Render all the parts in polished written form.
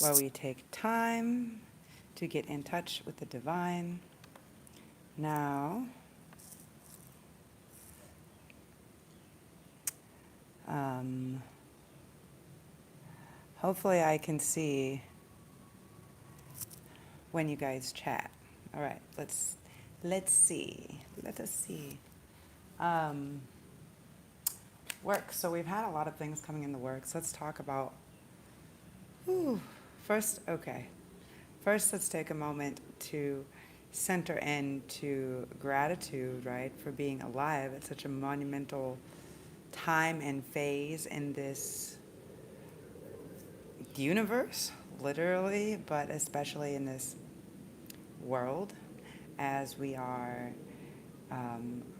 where we take time to get in touch with the divine. Now, um, hopefully I can see when you guys chat. All right, let's see. Let us see. Um, Work. So we've had a lot of things coming in the works. Let's talk about. Whew, first, okay. First, let's take a moment to center into gratitude, right, for being alive at such a monumental time and phase in this universe, literally, but especially in this world, as we are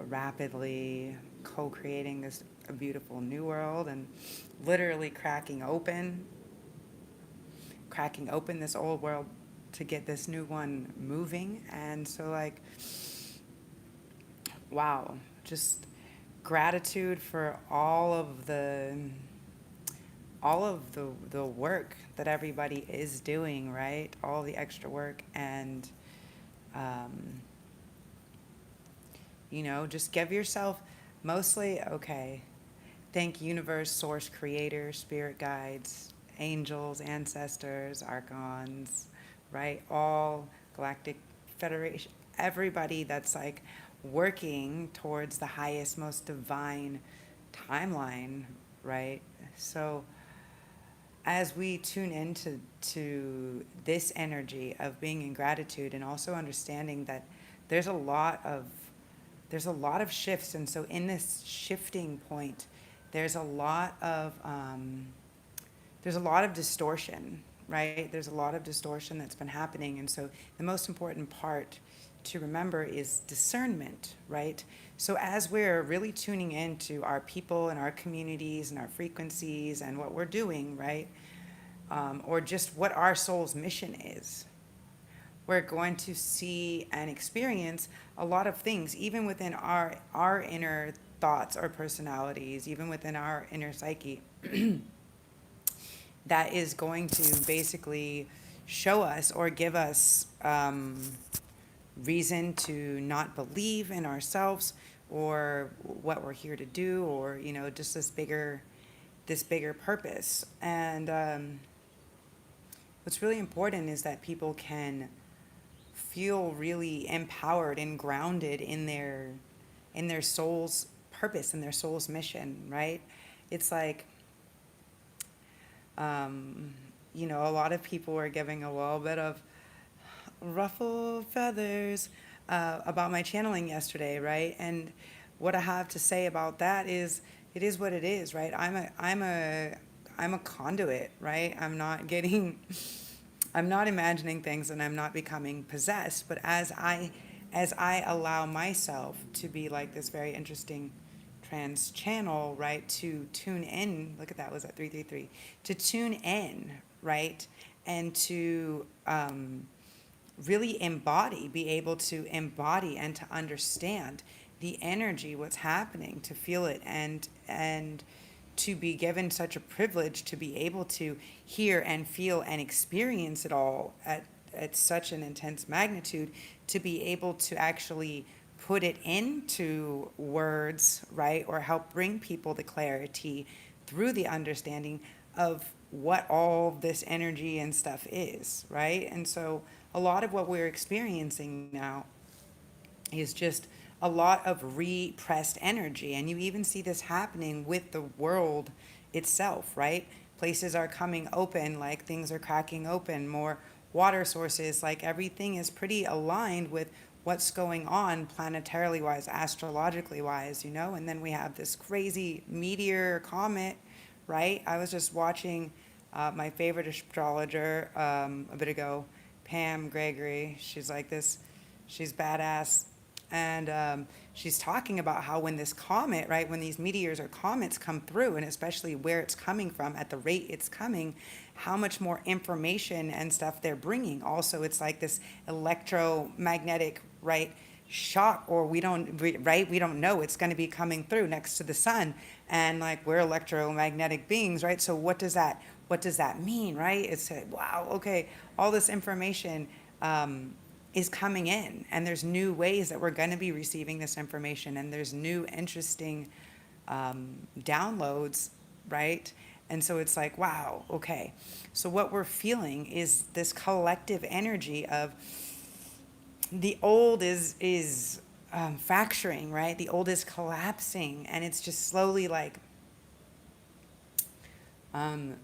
rapidly co-creating this beautiful new world and literally cracking open this old world to get this new one moving. And so, like, wow, just gratitude for all of the work that everybody is doing, right? All the extra work. And um, just give yourself mostly, okay, thank universe, source, creator, spirit guides, angels, ancestors, archons, right? All galactic federation, everybody that's like working towards the highest, most divine timeline, right? So as we tune into this energy of being in gratitude and also understanding that there's a lot of there's a lot of shifts, and so in this shifting point there's a lot of distortion, right? There's a lot of distortion that's been happening. And so the most important part to remember is discernment, right? So as we're really tuning into our people and our communities and our frequencies and what we're doing, right? Or just what our soul's mission is, we're going to see and experience a lot of things, even within our inner thoughts or personalities, even within our inner psyche, that is going to basically show us or give us reason to not believe in ourselves or what we're here to do, or just this bigger purpose. And what's really important is that people can feel really empowered and grounded in their soul's purpose and their soul's mission, right? It's like a lot of people are giving a little bit of ruffled feathers about my channeling yesterday, right? And what I have to say about that is, it is what it is, right? I'm a conduit, right? I'm not imagining things, and I'm not becoming possessed. But as I allow myself to be like this very interesting trans channel, right, to tune in. Look at that, was at 333. To tune in, right, and to really be able to embody and to understand the energy, what's happening, to feel it, and to be given such a privilege to be able to hear and feel and experience it all at such an intense magnitude, to be able to actually put it into words, right, or help bring people the clarity through the understanding of what all this energy and stuff is, right? And so a lot of what we're experiencing now is just a lot of repressed energy. And you even see this happening with the world itself, right? Places are coming open, like things are cracking open, more water sources, like everything is pretty aligned with what's going on planetarily wise, astrologically wise, And then we have this crazy meteor comet, right? I was just watching my favorite astrologer a bit ago, Pam Gregory. She's like this, she's badass. And she's talking about how when this comet, right, when these meteors or comets come through, and especially where it's coming from, at the rate it's coming, how much more information and stuff they're bringing. Also, it's like this electromagnetic, right, shock, or right, we don't know it's going to be coming through next to the sun, and like we're electromagnetic beings, right? So what does that mean, right? It's wow, okay, all this information is coming in, and there's new ways that we're going to be receiving this information, and there's new interesting downloads, right? And so it's like, wow, okay. So what we're feeling is this collective energy of the old is fracturing, right? The old is collapsing, and it's just slowly like um,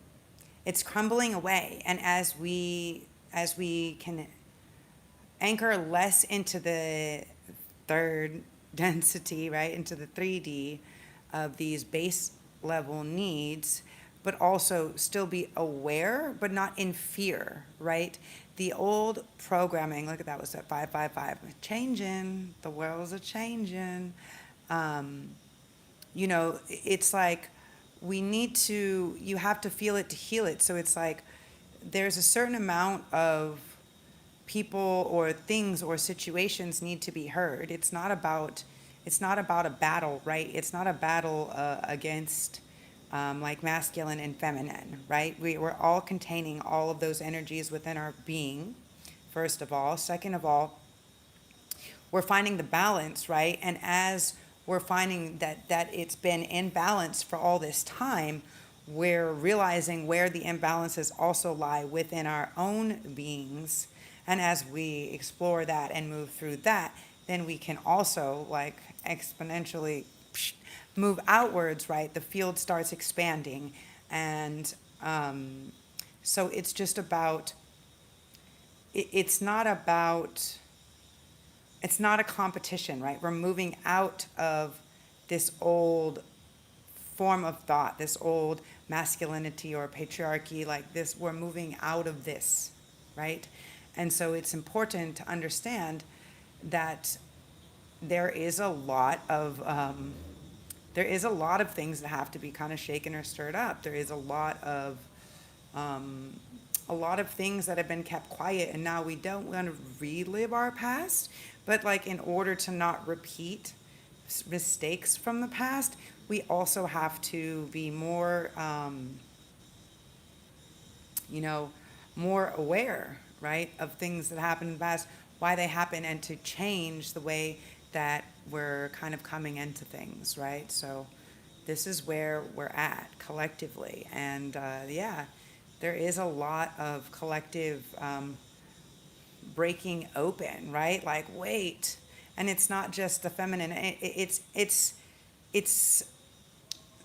it's crumbling away. And as we can anchor less into the third density, right, into the 3D of these base level needs, but also still be aware, but not in fear, right? The old programming, look at that, was at 555, changing, the world's a changing. Um, it's like you have to feel it to heal it. So it's like there's a certain amount of people or things or situations need to be heard. It's not about a battle, right? It's not a battle against like masculine and feminine, right? We're all containing all of those energies within our being, first of all. Second of all, we're finding the balance, right? And as we're finding that it's been in balance for all this time, we're realizing where the imbalances also lie within our own beings. And as we explore that and move through that, then we can also like exponentially move outwards, right? The field starts expanding. And so it's just about, it's not about, it's not a competition, right? We're moving out of this old form of thought, this old masculinity or patriarchy, like this, we're moving out of this, right? And so it's important to understand that there is a lot of things that have to be kind of shaken or stirred up. There is um, a lot of things that have been kept quiet, and now we don't want to relive our past, but like in order to not repeat mistakes from the past, we also have to be more, more aware, right, of things that happened in the past, why they happen, and to change the way that we're kind of coming into things, right? So this is where we're at collectively. And yeah, there is a lot of collective breaking open, right? Like, wait. And it's not just the feminine, it's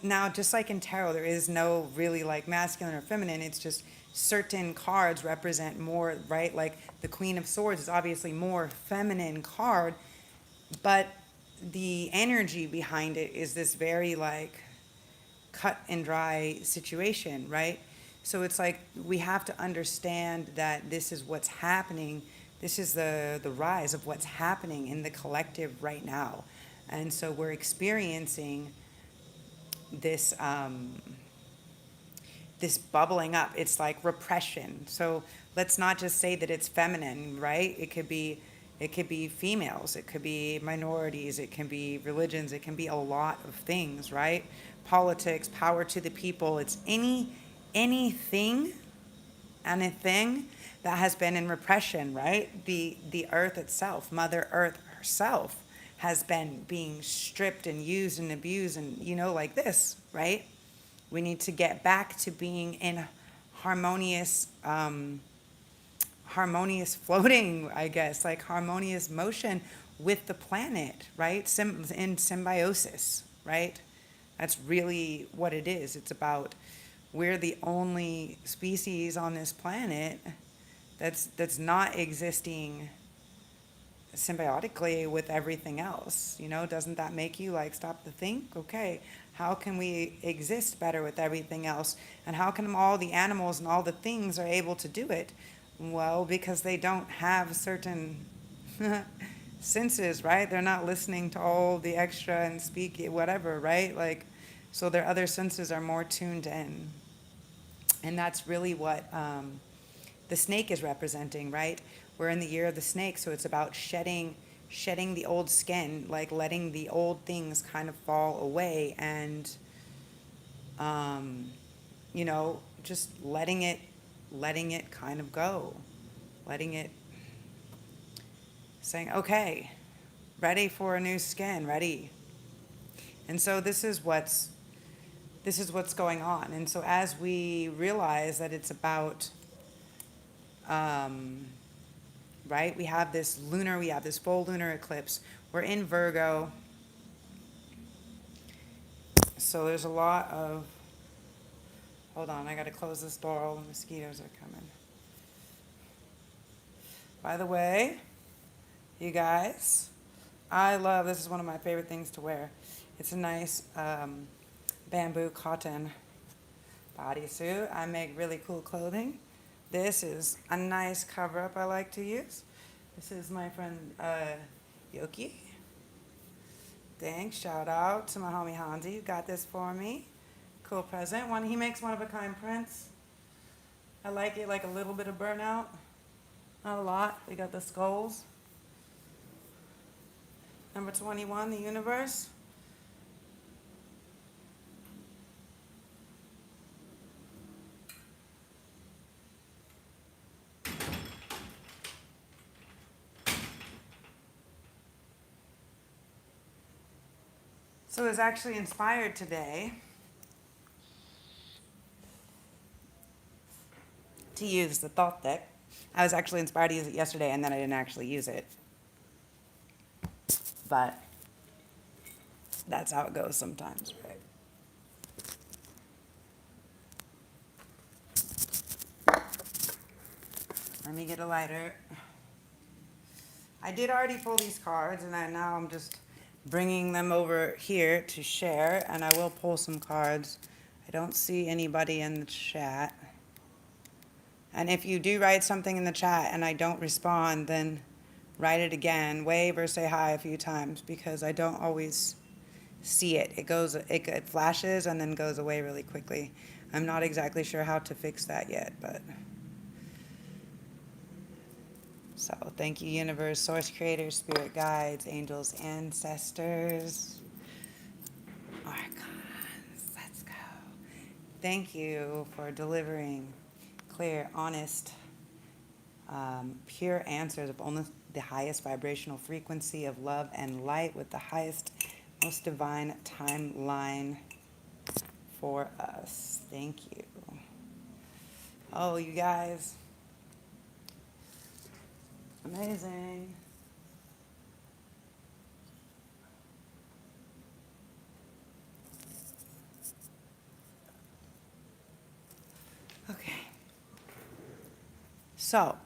now, just like in tarot, there is no really like masculine or feminine. It's just certain cards represent more, right? Like the Queen of Swords is obviously more feminine card, but the energy behind it is this very like cut and dry situation, right? So it's like we have to understand that this is what's happening. This is the rise of what's happening in the collective right now. And so we're experiencing this this bubbling up. It's like repression. So let's not just say that it's feminine, right? It could be females, it could be minorities, it can be religions, it can be a lot of things, right? Politics, power to the people. It's anything that has been in repression, right? The earth itself, Mother Earth herself, has been being stripped and used and abused, and like this, right? We need to get back to being in harmonious harmonious floating, I guess, like harmonious motion with the planet, right? In symbiosis, right? That's really what it is. It's about, we're the only species on this planet that's not existing symbiotically with everything else. Doesn't that make you like stop to think, okay, how can we exist better with everything else? And how can all the animals and all the things are able to do it? Well, because they don't have certain senses, right? They're not listening to all the extra and speak whatever, right? Like, so their other senses are more tuned in. And that's really what the snake is representing, right? We're in the year of the snake, so it's about shedding shedding the old skin, like letting the old things kind of fall away, and um, just letting it kind of go, letting it, saying, okay, ready for a new skin, ready. And so this is what's going on. And so as we realize that it's about, um, right, we have this full lunar eclipse. We're in Virgo, so there's a lot of, hold on, I gotta close this door, all the mosquitoes are coming. By the way, you guys, this is one of my favorite things to wear. It's a nice bamboo cotton bodysuit. I make really cool clothing. This is a nice cover-up I like to use. This is my friend Yoki. Thanks, shout out to my homie Hansi who got this for me. Cool present. He makes one-of-a-kind prints. I like it, like a little bit of burnout. Not a lot. We got the skulls. Number 21, the universe. So I was actually inspired today to use the thought deck. I was actually inspired to use it yesterday, and then I didn't actually use it. But that's how it goes sometimes, right? Let me get a lighter. I did already pull these cards, and now I'm just bringing them over here to share, and I will pull some cards. I don't see anybody in the chat. And if you do write something in the chat and I don't respond, then write it again, wave or say hi a few times, because I don't always see it. It flashes and then goes away really quickly. I'm not exactly sure how to fix that yet, but so thank you, universe, source creators, spirit guides, angels, ancestors, archons. Let's go. Thank you for delivering clear, honest, pure answers of only the highest vibrational frequency of love and light with the highest, most divine timeline for us. Thank you. Oh, you guys. Amazing. Okay. So,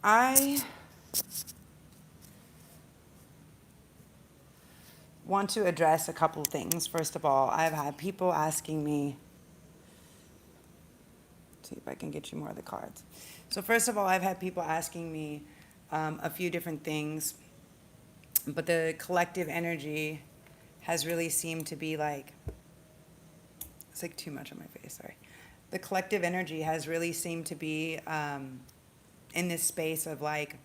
I want to address a couple things. First of all, I've had people asking me, see if I can get you more of the cards. So first of all, I've had people asking me a few different things, but the collective energy has really seemed to be like, it's like too much on my face, sorry. The collective energy has really seemed to be in this space of like,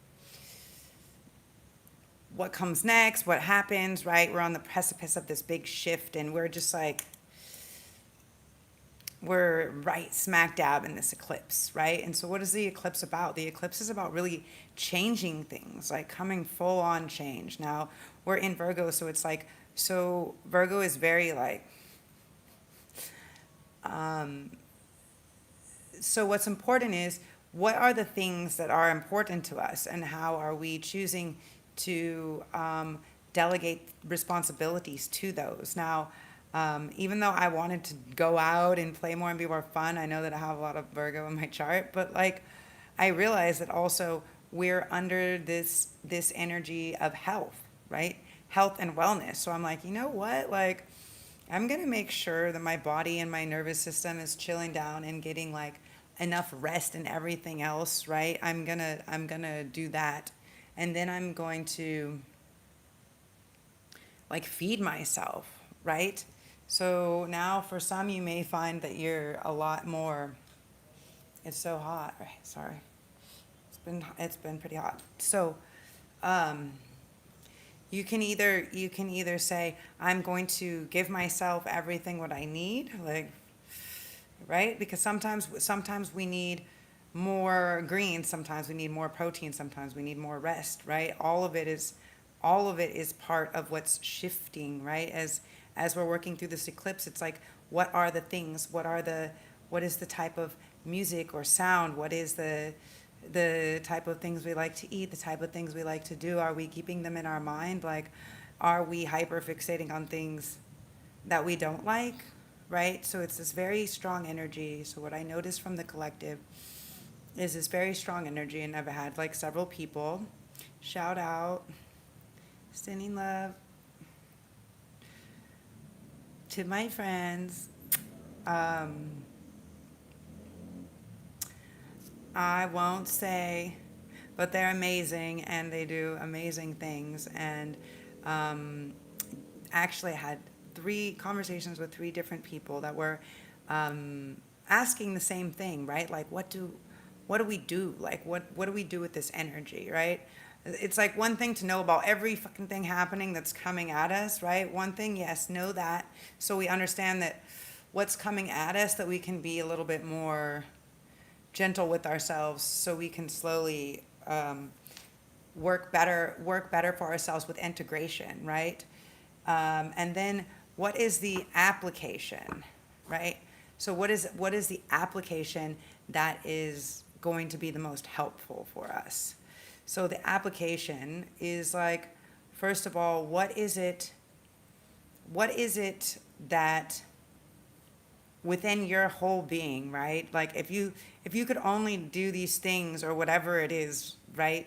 what comes next, what happens, right? We're on the precipice of this big shift, and we're just like, we're right smack dab in this eclipse, right? And so what is the eclipse about? The eclipse is about really changing things, like coming full on change. Now, we're in Virgo, so it's like, so Virgo is very like, so what's important is, what are the things that are important to us, and how are we choosing to delegate responsibilities to those? Now, even though I wanted to go out and play more and be more fun, I know that I have a lot of Virgo in my chart, but like, I realize that also we're under this energy of health, right? Health and wellness. So I'm like, you know what? Like, I'm gonna make sure that my body and my nervous system is chilling down and getting like enough rest and everything else, right? I'm gonna do that, and then I'm going to like feed myself, right? So now for some, you may find that you're a lot more, it's so hot, right? Sorry. It's been pretty hot. So, um, you can either say, I'm going to give myself everything what I need, like, right? Because sometimes we need more greens, sometimes we need more protein, sometimes we need more rest, right? All of it is part of what's shifting, right? As we're working through this eclipse, it's like, what are the things? What is the type of music or sound? What is the type of things we like to eat, the type of things we like to do? Are we keeping them in our mind? Like, are we hyper fixating on things that we don't like, right? So it's this very strong energy. So what I noticed from the collective is this very strong energy, and I've had like several people shout out, sending love to my friends. Um, I won't say, but they're amazing and they do amazing things. And um, actually, I had 3 conversations with 3 different people that were asking the same thing, right? Like, what do we do? Like, what do we do with this energy, right? It's like one thing to know about every fucking thing happening that's coming at us, right? One thing, yes, know that, so we understand that what's coming at us, that we can be a little bit more gentle with ourselves, so we can slowly work better for ourselves with integration, right? And then what is the application, right? So what is the application that is going to be the most helpful for us? So the application is like, first of all, what is it that within your whole being, right? Like, if you could only do these things or whatever it is, right?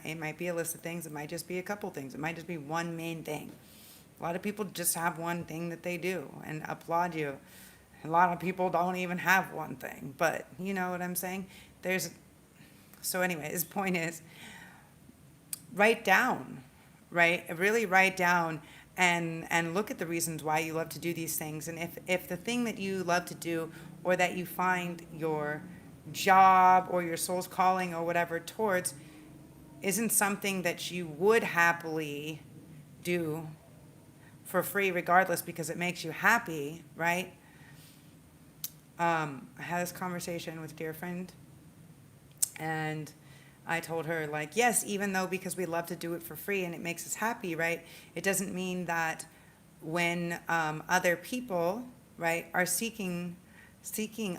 It might be a list of things, it might just be a couple things, it might just be one main thing. A lot of people just have one thing that they do and applaud you. A lot of people don't even have one thing, but you know what I'm saying? There's So anyway, his point is, write down, right? Really write down and look at the reasons why you love to do these things. And if the thing that you love to do, or that you find your job or your soul's calling or whatever towards, isn't something that you would happily do for free regardless because it makes you happy, right? I had this conversation with a dear friend, and I told her, like, yes, even though, because we love to do it for free and it makes us happy, right? It doesn't mean that when other people, right, are seeking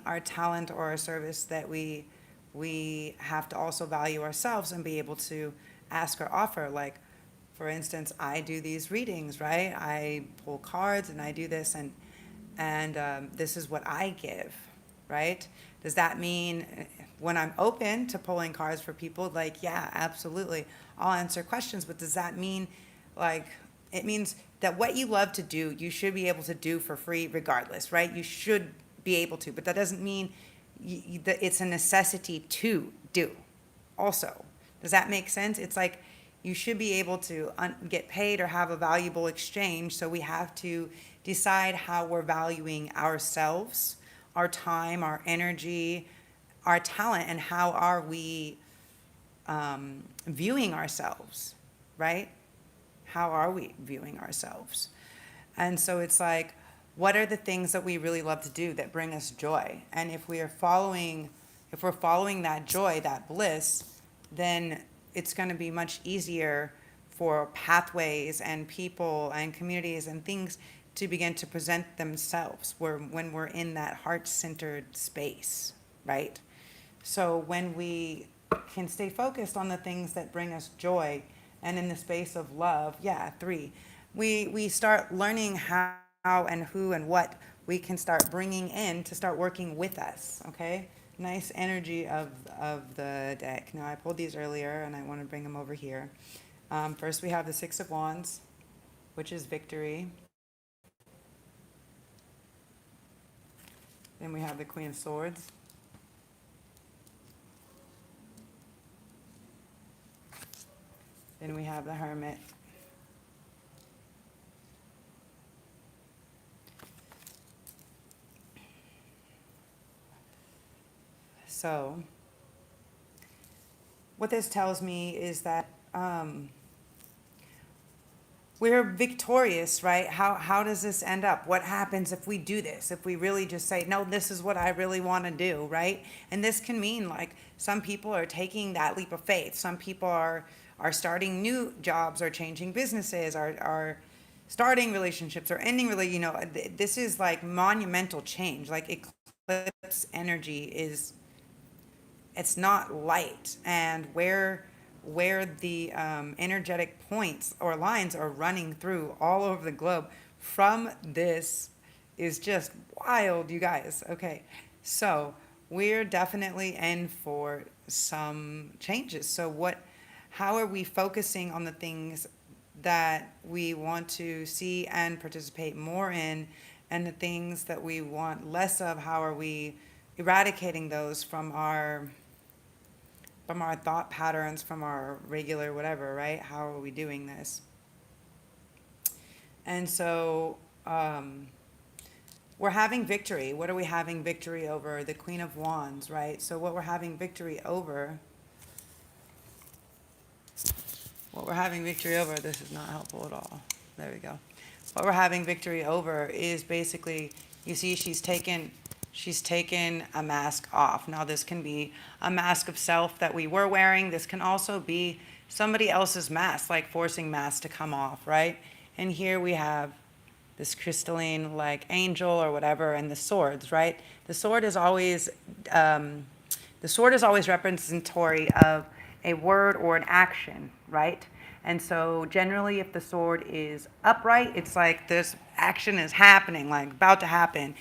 our talent or our service, that we have to also value ourselves and be able to ask or offer. Like, for instance, I do these readings, right? I pull cards and I do this, and this is what I give, right? Does that mean when I'm open to pulling cards for people, like, yeah, absolutely, I'll answer questions, but does that mean, like, it means that what you love to do, you should be able to do for free regardless, right? You should be able to, but that doesn't mean that it's a necessity to do also. Does that make sense? It's like, you should be able to get paid or have a valuable exchange. So we have to decide how we're valuing ourselves, our time, our energy, our talent, and how are we viewing ourselves, right? How are we viewing ourselves? And so it's like, what are the things that we really love to do that bring us joy? And if we're following that joy, that bliss, then it's going to be much easier for pathways and people and communities and things to begin to present themselves when we're in that heart-centered space, right? So when we can stay focused on the things that bring us joy, and in the space of love, yeah, 3, we start learning how and who and what we can start bringing in to start working with us, okay? Nice energy of the deck. Now, I pulled these earlier, and I want to bring them over here. First, we have the 6 of Wands, which is victory. Then we have the Queen of Swords. Then we have the Hermit. So what this tells me is that we're victorious, right? How does this end up? What happens if we do this? If we really just say, no, this is what I really want to do, right? And this can mean like some people are taking that leap of faith. Some people are starting new jobs or changing businesses, are starting relationships or ending really, this is like monumental change. Like eclipse energy is, it's not light, and where the energetic points or lines are running through all over the globe from this is just wild, you guys. Okay, so we're definitely in for some changes. So how are we focusing on the things that we want to see and participate more in, and the things that we want less of? How are we eradicating those from our thought patterns, from our regular whatever, right? How are we doing this? And so we're having victory. What are we having victory over? The Queen of Wands, right? So what we're having victory over, this is not helpful at all. There we go. What we're having victory over is basically, you see, she's taken a mask off. Now, this can be a mask of self that we were wearing. This can also be somebody else's mask, like forcing masks to come off, right? And here we have this crystalline, like angel or whatever, and the swords, right? The sword is always representatory of a word or an action, right? And so generally, if the sword is upright, it's like this action is happening, like about to happen.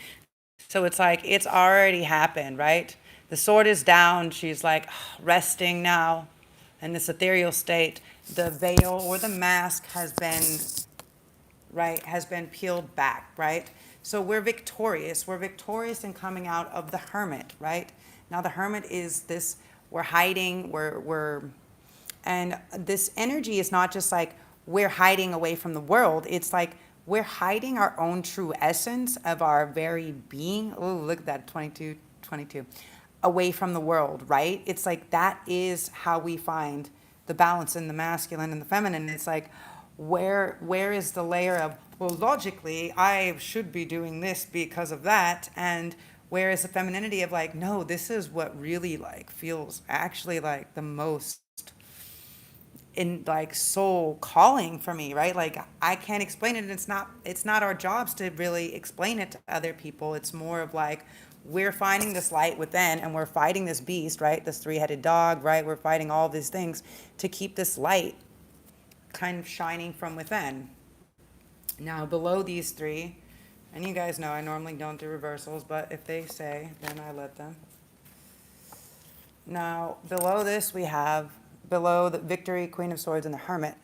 So it's like it's already happened, right? The sword is down. She's like resting now in this ethereal state. The veil or the mask has been peeled back, right? So we're victorious. We're victorious in coming out of the hermit, right? Now the hermit is this, we're hiding, and this energy is not just like we're hiding away from the world. It's like we're hiding our own true essence of our very being. Oh, look at that, 22, away from the world, right? It's like that is how we find the balance in the masculine and the feminine. It's like, where is the layer of, well, logically, I should be doing this because of that, and where is the femininity of like, no, this is what really like feels actually like the most in like soul calling for me, right? Like I can't explain it, and it's not our jobs to really explain it to other people. It's more of like we're finding this light within, and we're fighting this beast, right? This three-headed dog, right? We're fighting all these things to keep this light kind of shining from within. Now below these three, and you guys know I normally don't do reversals, but if they say, then I let them. Now below this we have, below the Victory, Queen of Swords, and the Hermit,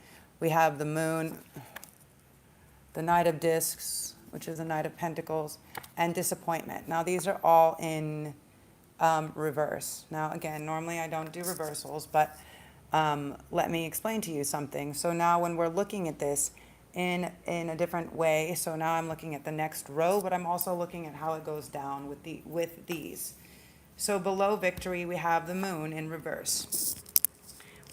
we have the Moon, the Knight of Discs, which is the Knight of Pentacles, and Disappointment. Now these are all in reverse. Now again, normally I don't do reversals, but let me explain to you something. So now when we're looking at this in a different way, so now I'm looking at the next row, but I'm also looking at how it goes down with these. So below Victory, we have the Moon in reverse.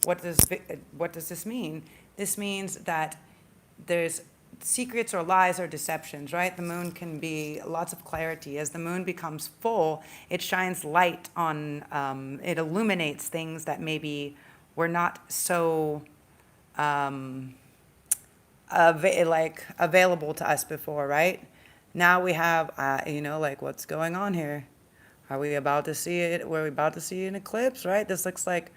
What does this mean? This means that there's secrets or lies or deceptions, right? The moon can be lots of clarity. As the moon becomes full, it shines light on, it illuminates things that maybe were not so available to us before, right? Now we have, like what's going on here? Are we about to see it? We're about to see an eclipse, right? This looks like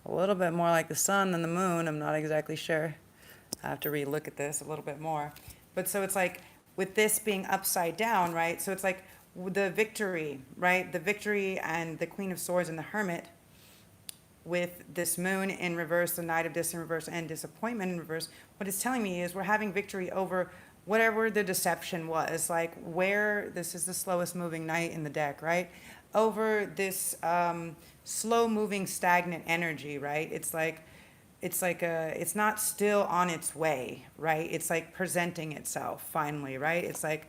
a little bit more like the sun than the moon. I'm not exactly sure. I have to relook at this a little bit more. But so it's like with this being upside down, right? So it's like the Victory, right? The Victory and the Queen of Swords and the Hermit with this Moon in reverse, the Knight of Discs in reverse, and Disappointment in reverse. What it's telling me is we're having victory over whatever the deception was, like where this is the slowest moving knight in the deck, right? Over this slow moving stagnant energy, right? It's not still on its way, right? It's like presenting itself finally, right? It's like,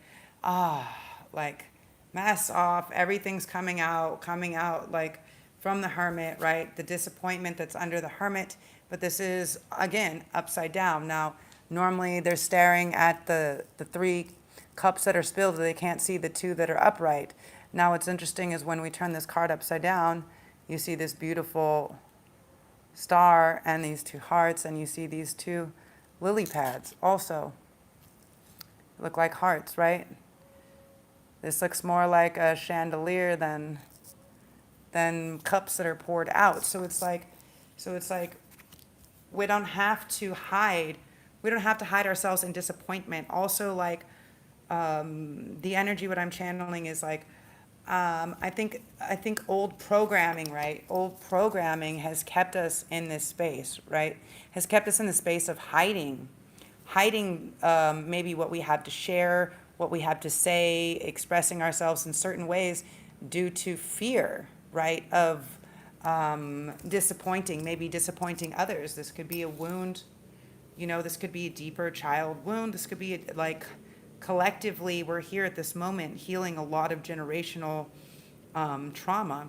like mask off, everything's coming out, like from the Hermit, right? The disappointment that's under the Hermit, but this is, again, upside down. Now, normally they're staring at the three cups that are spilled, they can't see the two that are upright. Now, what's interesting is when we turn this card upside down, you see this beautiful star and these two hearts, and you see these two lily pads also. Look like hearts, right? This looks more like a chandelier than cups that are poured out. So it's like we don't have to hide. We don't have to hide ourselves in disappointment. Also, like the energy, what I'm channeling is like, I think old programming, right? Old programming has kept us in this space, right? Has kept us in the space of hiding maybe what we have to share, what we have to say, expressing ourselves in certain ways due to fear, right? Of maybe disappointing others. This could be a wound, this could be a deeper child wound. This could be like collectively, we're here at this moment healing a lot of generational trauma,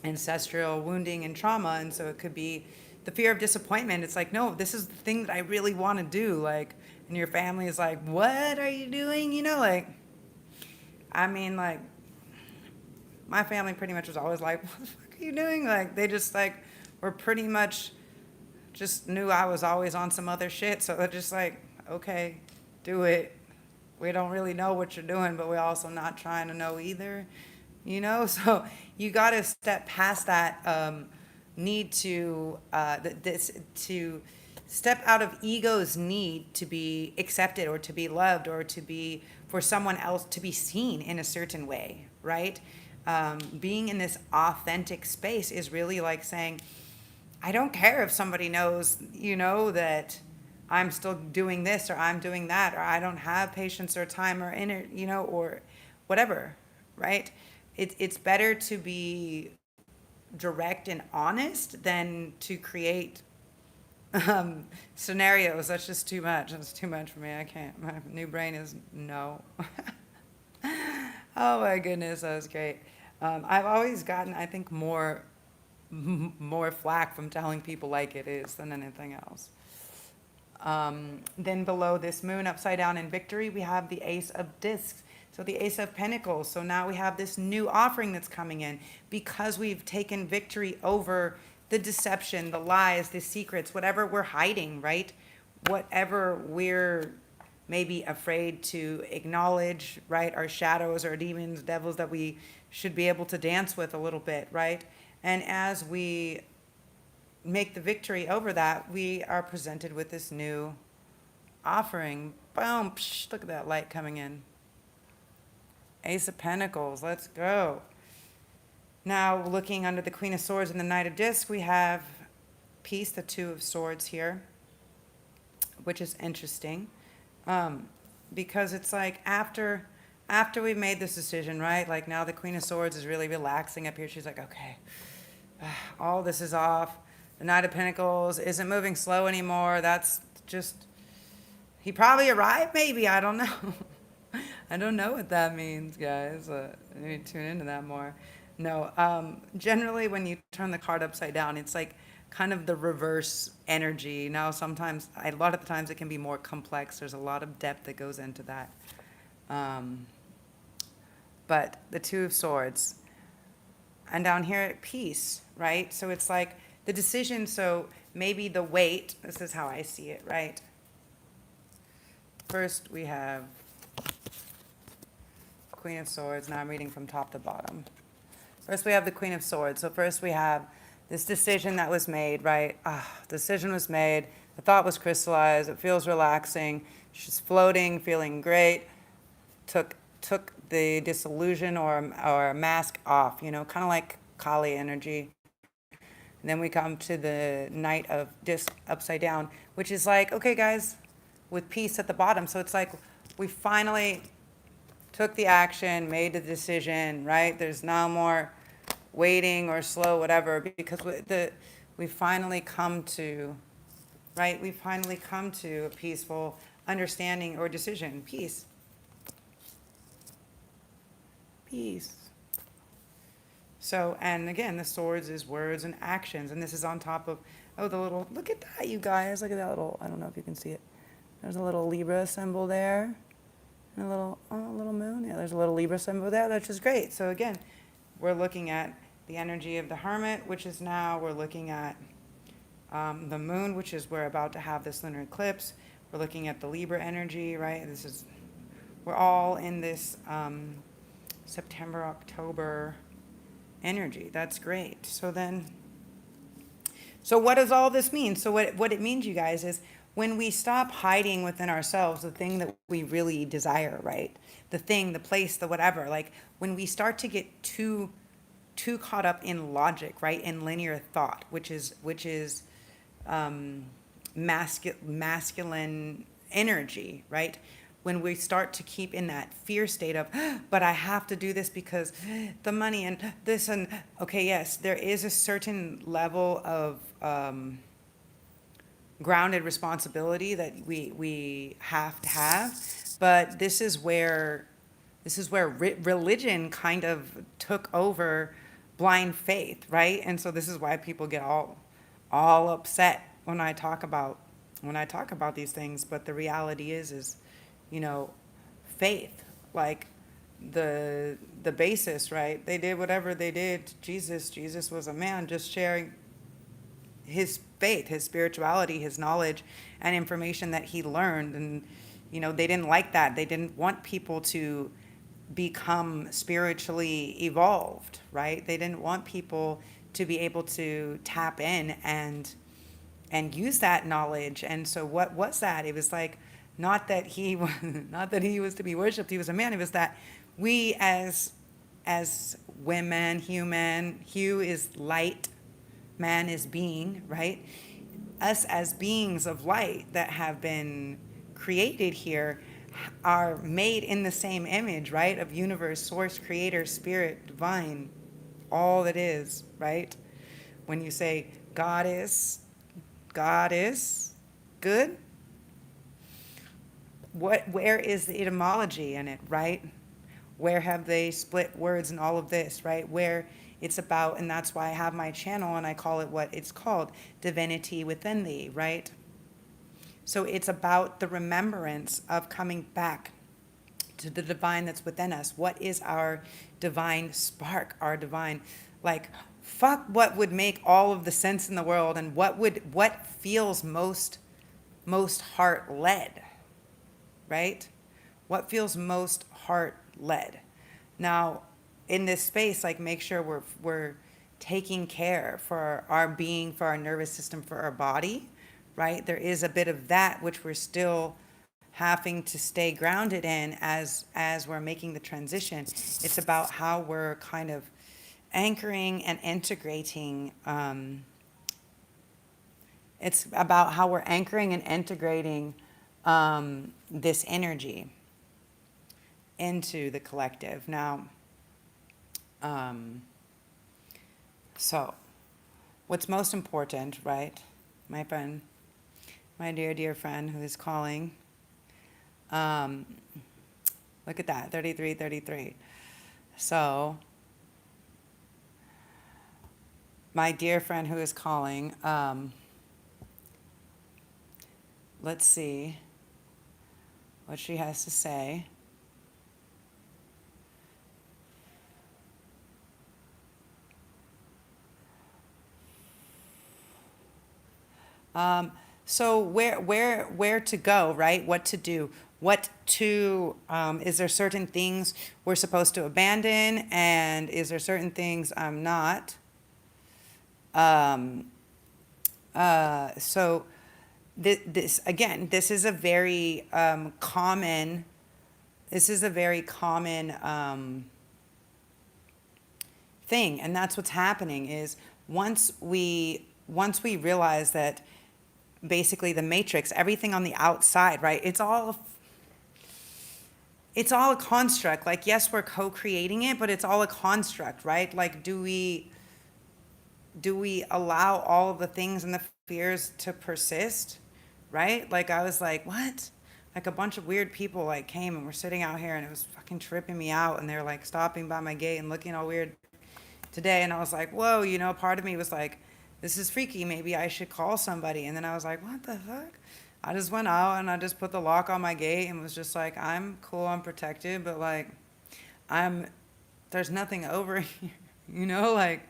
ancestral wounding and trauma. And so it could be the fear of disappointment. It's like, no, this is the thing that I really want to do. Like, and your family is like, what are you doing? Like, my family pretty much was always like, what the fuck are you doing? Like, they just like, were pretty much just knew I was always on some other shit. So they're just like, okay, do it. We don't really know what you're doing, but we're also not trying to know either, So you got to step past that need to to step out of ego's need to be accepted or to be loved or to be for someone else to be seen in a certain way, right? Being in this authentic space is really like saying, I don't care if somebody knows, that I'm still doing this or I'm doing that, or I don't have patience or time or or whatever, right? It's better to be direct and honest than to create scenarios. That's just too much. That's too much for me. I can't. My new brain is no. Oh my goodness, that was great. I've always gotten, I think, more flack from telling people like it is than anything else. Then below this moon upside down in victory, we have the Ace of Discs. So the Ace of Pentacles. So now we have this new offering that's coming in because we've taken victory over the deception, the lies, the secrets, whatever we're hiding, right? Whatever we're maybe afraid to acknowledge, right? Our shadows, our demons, devils that we should be able to dance with a little bit, right? And as we make the victory over that, we are presented with this new offering. Boom, psh, look at that light coming in. Ace of Pentacles, let's go. Now, looking under the Queen of Swords and the Knight of Discs, we have peace, the Two of Swords here, which is interesting. Because it's like after we've made this decision, right? Like now the Queen of Swords is really relaxing up here. She's like, okay, all this is off. The Knight of Pentacles isn't moving slow anymore. That's just, he probably arrived maybe. I don't know. I don't know what that means, guys. Maybe tune into that more. No, generally when you turn the card upside down, it's like kind of the reverse energy. Now sometimes, a lot of the times it can be more complex. There's a lot of depth that goes into that. But the Two of Swords. And down here, peace, right? So it's like the decision, so maybe the weight, this is how I see it, right? First we have Queen of Swords. Now I'm reading from top to bottom. First we have the Queen of Swords. So first we have this decision that was made, right? Decision was made. The thought was crystallized. It feels relaxing. She's floating, feeling great. Took the disillusion or mask off, kind of like Kali energy. And then we come to the Knight of Disc upside down, which is like, okay, guys, with peace at the bottom. So it's like we finally took the action, made the decision, right? There's no more waiting or slow, whatever, because we finally come to, right? We finally come to a peaceful understanding or decision. Peace. So, and again, the swords is words and actions, and this is on top of, oh, the little, look at that, you guys, look at that little, I don't know if you can see it. There's a little Libra symbol there, and a little, oh, a little moon. Yeah, there's a little Libra symbol there, which is great. So again, we're looking at the energy of the Hermit, which is now, we're looking at the moon, which is we're about to have this lunar eclipse. We're looking at the Libra energy, right? This is, we're all in this September, October energy. That's great. So then, so what does all this mean? So what it means, you guys, is when we stop hiding within ourselves the thing that we really desire, right? The thing, the place, the whatever. Like when we start to get too caught up in logic, right? In linear thought, which is masculine energy, right? When we start to keep in that fear state of, but I have to do this because the money and this and, okay, yes, there is a certain level of grounded responsibility that we have to have, but this is where religion kind of took over blind faith, right? And so this is why people get all upset when I talk about these things. But the reality is you know, faith, like the basis, right? They did whatever they did. Jesus was a man just sharing his faith, his spirituality, his knowledge and information that he learned. And they didn't like that. They didn't want people to become spiritually evolved, right? They didn't want people to be able to tap in and use that knowledge. And so what was that? It was like, not that he was, not that he was to be worshipped, he was a man. It was that we as women, human, hue is light, man is being, right? Us as beings of light that have been created here are made in the same image, right? Of universe, source, creator, spirit, divine, all that is, right? When you say God is good, where is the etymology in it, right? Where have they split words and all of this, right? Where it's about, and that's why I have my channel and I call it what it's called, Divinity Within Thee, right? So it's about the remembrance of coming back to the divine that's within us. What is our divine spark, our divine, like, fuck what would make all of the sense in the world and what feels most heart-led, right? What feels most heart-led? Now, in this space, like, make sure we're taking care for our being, for our nervous system, for our body, right? There is a bit of that which we're still having to stay grounded in as we're making the transition. It's about how we're kind of anchoring and integrating. It's about how we're anchoring and integrating this energy into the collective. Now, so what's most important, right? My friend, my dear friend who is calling. Look at that, 3333. So, my dear friend who is calling, let's see what she has to say. So where to go, right? What to do? Is there certain things we're supposed to abandon, and is there certain things I'm not? So this again, this is a very common. This is a very common thing, and that's what's happening is once we realize that basically the matrix, everything on the outside, right? It's all a construct. Like, yes, we're co-creating it, but it's all a construct, right? Like, do we allow all of the things and the fears to persist, right? Like, I was like, what? Like, a bunch of weird people like came and were sitting out here, and it was fucking tripping me out, and they're like stopping by my gate and looking all weird today, and I was like, whoa, you know, part of me was like, this is freaky. Maybe I should call somebody. And then I was like, what the fuck? I just went out and I just put the lock on my gate and was just like, I'm cool, I'm protected, but like, I'm, there's nothing over here, you know, like,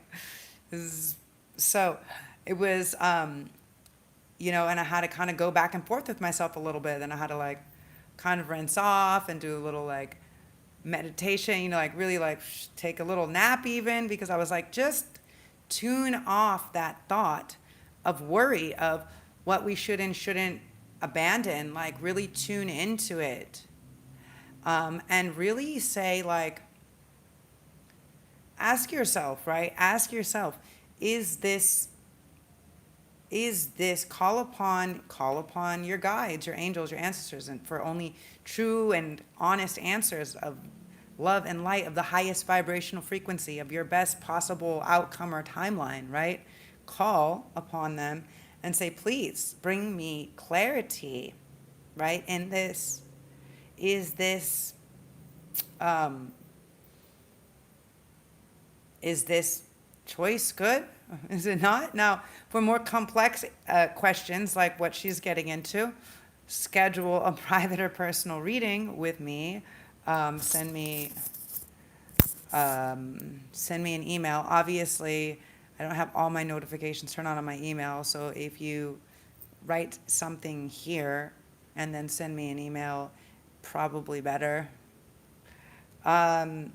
this is, so it was, you know, and I had to kind of go back and forth with myself a little bit. And I had to like kind of rinse off and do a little like meditation, you know, like really like take a little nap even, because I was like, just tune off that thought of worry of what we should and shouldn't abandon, like really tune into it. And really say like, ask yourself, right? Ask yourself, is this call upon your guides, your angels, your ancestors, and for only true and honest answers of love and light of the highest vibrational frequency of your best possible outcome or timeline, right? Call upon them and say, please bring me clarity, right? In this, is this choice good? Is it not? Now, for more complex questions like what she's getting into, schedule a private or personal reading with me. Send me an email. Obviously, I don't have all my notifications turned on my email, so if you write something here and then send me an email, probably better. But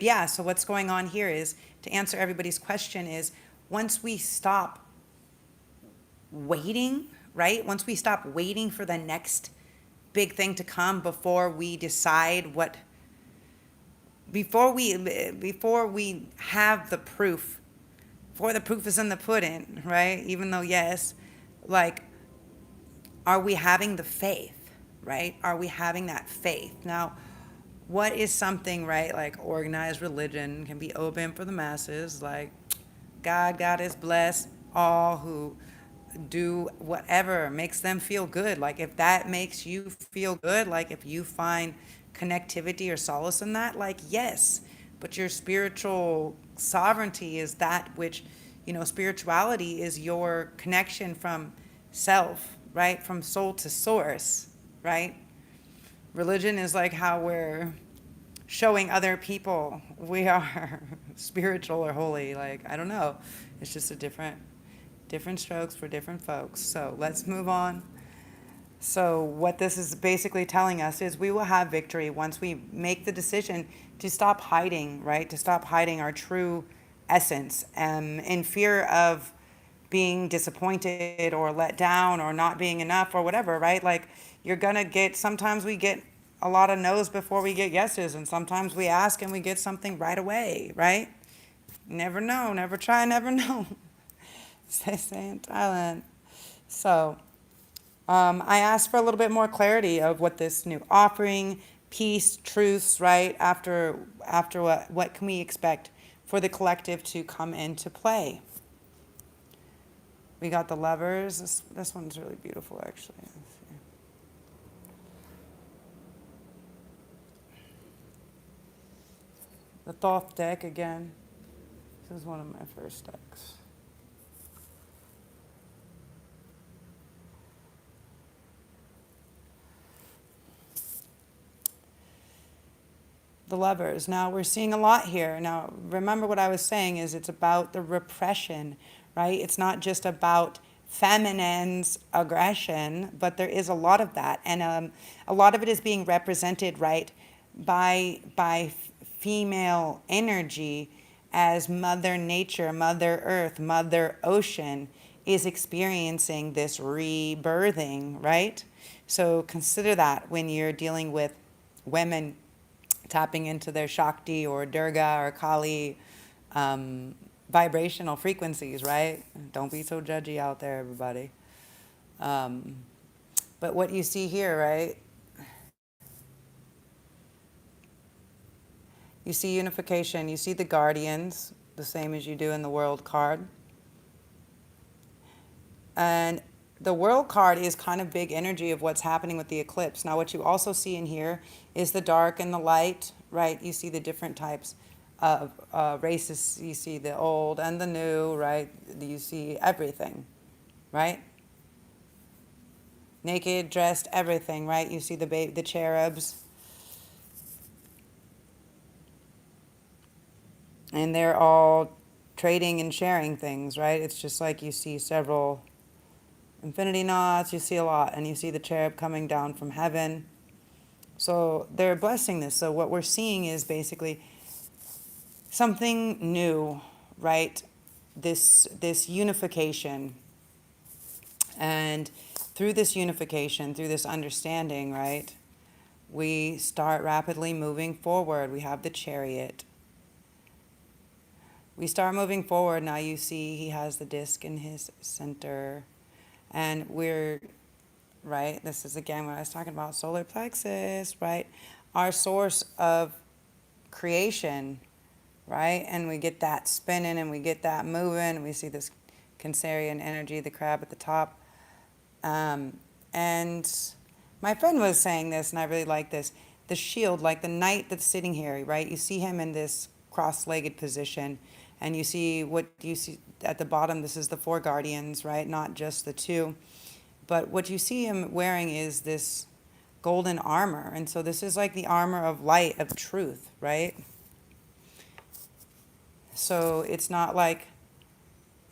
yeah, so what's going on here is, to answer everybody's question, is once we stop waiting, right? Once we stop waiting for the next big thing to come before we decide what, before we have the proof, before the proof is in the pudding, right? Even though, yes, like, are we having the faith, right? Are we having that faith? Now, what is something, right, like organized religion can be open for the masses, like God is bless all who do whatever makes them feel good. Like if that makes you feel good, like if you find connectivity or solace in that, like yes, but your spiritual sovereignty is that which, you know, spirituality is your connection from self, right, from soul to source, right? Religion is like how we're showing other people we are spiritual or holy. Like, I don't know. It's just a different strokes for different folks. So let's move on. So what this is basically telling us is we will have victory once we make the decision to stop hiding, right? To stop hiding our true essence, in fear of being disappointed or let down or not being enough or whatever, right? Like you're gonna get, sometimes we get a lot of no's before we get yeses, and sometimes we ask and we get something right away, right? Never know, never try, never know. They say in Thailand. So I asked for a little bit more clarity of what this new offering, peace, truths, right? After what can we expect for the collective to come into play? We got the Lovers. This one's really beautiful, actually. Let's see. The Thoth deck again. This is one of my first decks. The Lovers. Now we're seeing a lot here. Now remember what I was saying is it's about the repression, right? It's not just about feminine's aggression, but there is a lot of that, and a lot of it is being represented, right, by female energy, as Mother Nature, Mother Earth, Mother Ocean is experiencing this rebirthing, right? So consider that when you're dealing with women tapping into their Shakti or Durga or Kali vibrational frequencies, right? Don't be so judgy out there, everybody. But what you see here, right? You see unification, you see the guardians, the same as you do in the world card. And the world card is kind of big energy of what's happening with the eclipse. Now, what you also see in here is the dark and the light, right? You see the different types races. You see the old and the new, right? You see everything, right? Naked, dressed, everything, right? You see the cherubs, and they're all trading and sharing things, right? It's just like you see several infinity knots, you see a lot, and you see the cherub coming down from heaven. So they're blessing this. So what we're seeing is basically something new, right? This unification. And through this unification, through this understanding, right, we start rapidly moving forward. We have the chariot. We start moving forward. Now you see he has the disc in his center. And we're, right, this is again what I was talking about, solar plexus, right? Our source of creation, right? And we get that spinning and we get that moving. And we see this Cancerian energy, the crab at the top. And my friend was saying this, and I really like this. The shield, like the knight that's sitting here, right? You see him in this cross-legged position, and you see what you see at the bottom. This is the four guardians, right? Not just the two. But what you see him wearing is this golden armor. And so this is like the armor of light, of truth, right? So it's not like,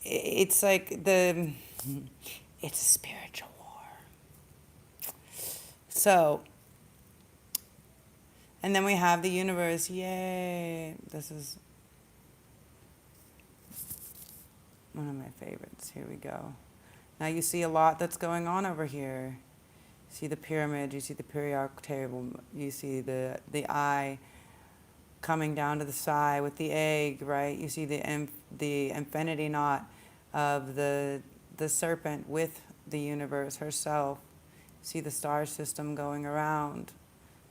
it's like it's a spiritual war. So, and then we have the universe. Yay. This is one of my favorites. Here we go. Now you see a lot that's going on over here. You see the pyramid, you see the periodic table, you see the eye coming down to the side with the egg, right? You see the infinity knot of the serpent with the universe herself. You see the star system going around.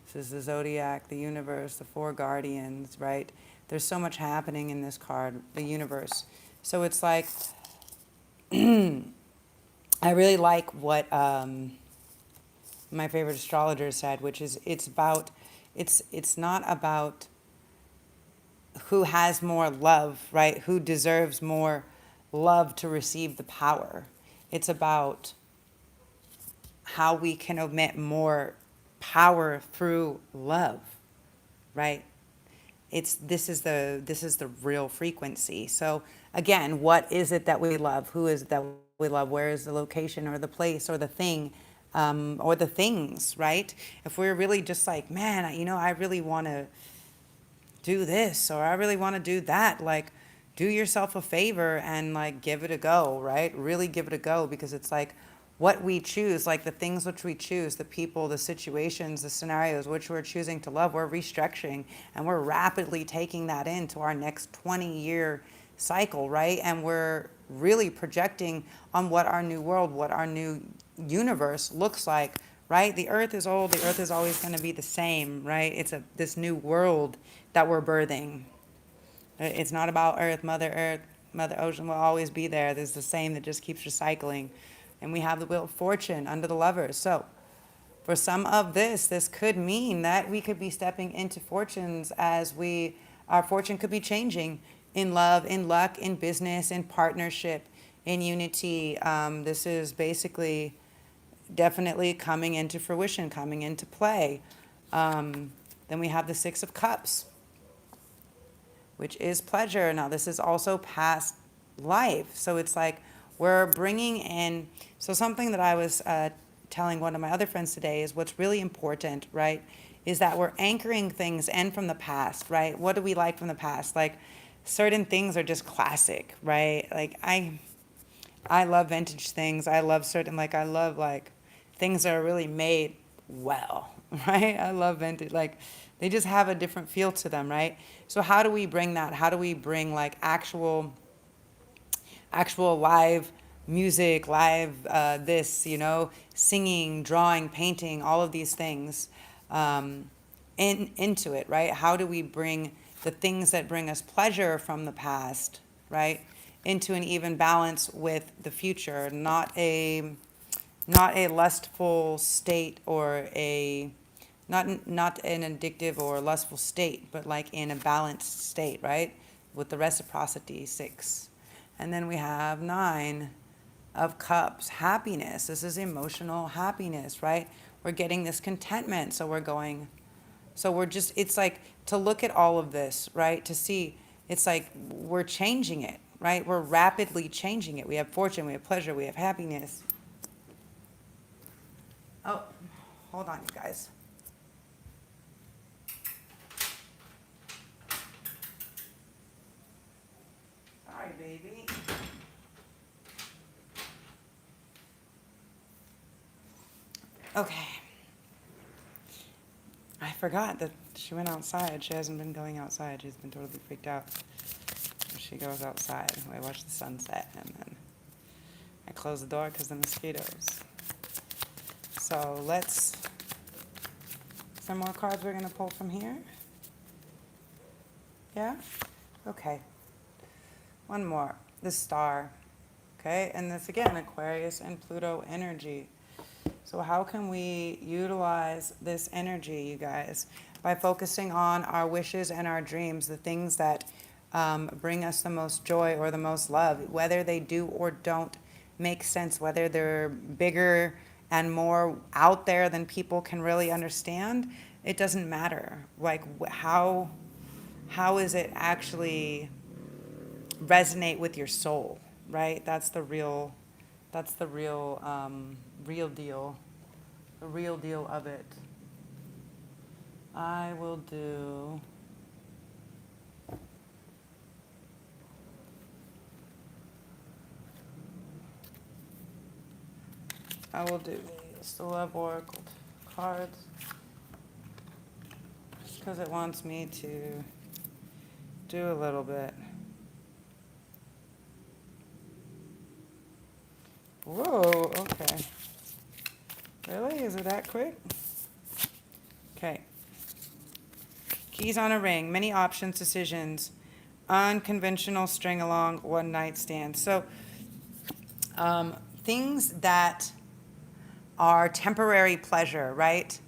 This is the zodiac, the universe, the four guardians, right? There's so much happening in this card, the universe. So it's like, I really like what my favorite astrologer said, which is it's not about who has more love, right? Who deserves more love to receive the power. It's about how we can omit more power through love, right? This is the real frequency. So again, what is it that we love? Who is it that we love? Where is the location or the place or the thing, or the things, right? If we're really just like, man, I really want to do this, or I really want to do that, like, do yourself a favor and like give it a go, right? Really give it a go, because it's like what we choose, like the things which we choose, the people, the situations, the scenarios which we're choosing to love, we're restructuring and we're rapidly taking that into our next 20-year cycle, right? And we're really projecting on what our new world, what our new universe looks like, right? The earth is old, the earth is always going to be the same, right? It's this new world that we're birthing. It's not about earth, mother ocean will always be there. There's the same that just keeps recycling. And we have the wheel of fortune under the lovers. So for some of this could mean that we could be stepping into fortunes as our fortune could be changing in love, in luck, in business, in partnership, in unity. This is basically definitely coming into fruition, coming into play. Then we have the Six of Cups, which is pleasure. Now, this is also past life. So it's like we're bringing in, so something that I was telling one of my other friends today is what's really important, right, is that we're anchoring things in from the past, right? What do we like from the past? Like certain things are just classic, right? Like I love vintage things. I love things that are really made well, right? I love vintage, like they just have a different feel to them, right? So how do we bring that? How do we bring like actual live music, live singing, drawing, painting, all of these things into it, right? How do we bring the things that bring us pleasure from the past, right, into an even balance with the future? Not a lustful state or a not an addictive or lustful state, but like in a balanced state, right? With the reciprocity, 6. And then we have 9 of cups, happiness. This is emotional happiness, right? We're getting this contentment. So we're just, it's like to look at all of this, right? To see, it's like we're changing it, right? We're rapidly changing it. We have fortune, we have pleasure, we have happiness. Oh, hold on, you guys. Sorry, baby. Okay. I forgot that she went outside. She hasn't been going outside. She's been totally freaked out. She goes outside. I watch the sunset, and then I close the door because the mosquitoes. So let's, some more cards we're going to pull from here. Yeah? Okay. One more. The star. Okay? And this again, Aquarius and Pluto energy. So how can we utilize this energy, you guys? By focusing on our wishes and our dreams, the things that bring us the most joy or the most love, whether they do or don't make sense, whether they're bigger and more out there than people can really understand, it doesn't matter. Like how is it actually resonate with your soul, right? That's the real real deal, the real deal of it. I will do these, the Love Oracle cards, because it wants me to do a little bit. Whoa, okay. Really? Is it that quick? Okay. Keys on a ring, many options, decisions, unconventional string along, one night stand. So things that are temporary pleasure, right?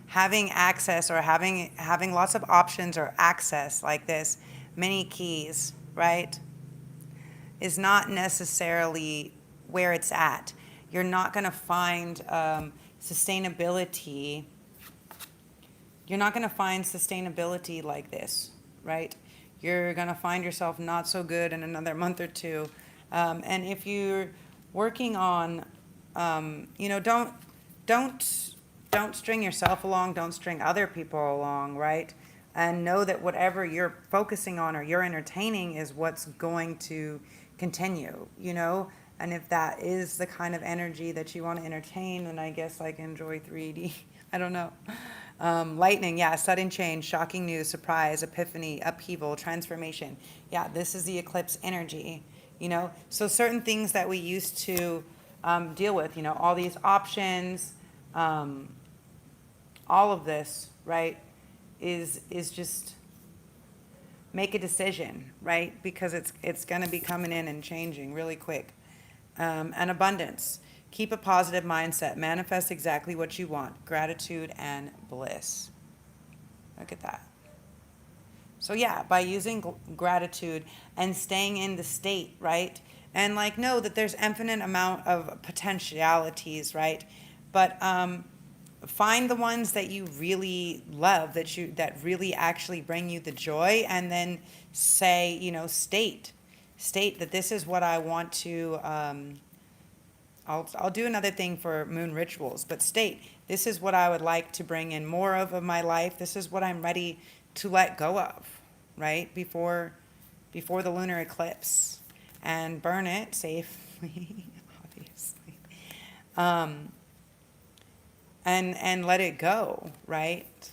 Having access or having lots of options or access like this, many keys, right, is not necessarily where it's at. You're not going to find sustainability. You're not going to find sustainability like this, right? You're going to find yourself not so good in another month or two. And if you're working on, don't string yourself along. Don't string other people along, right? And know that whatever you're focusing on or you're entertaining is what's going to continue, And if that is the kind of energy that you want to entertain, then I guess like enjoy 3D. I don't know. Lightning, yeah, sudden change, shocking news, surprise, epiphany, upheaval, transformation. Yeah, this is the eclipse energy, So certain things that we used to deal with, all these options, all of this, right, is just make a decision, right? Because it's going to be coming in and changing really quick. And abundance. Keep a positive mindset. Manifest exactly what you want. Gratitude and bliss. Look at that. So yeah, by using gratitude and staying in the state, right? And know that there's infinite amount of potentialities, right? But find the ones that you really love, that really actually bring you the joy, and then say, state that this is what I want to, I'll do another thing for moon rituals, but state, this is what I would like to bring in more of my life. This is what I'm ready to let go of, right? Before the lunar eclipse, and burn it safely, obviously. And let it go, right?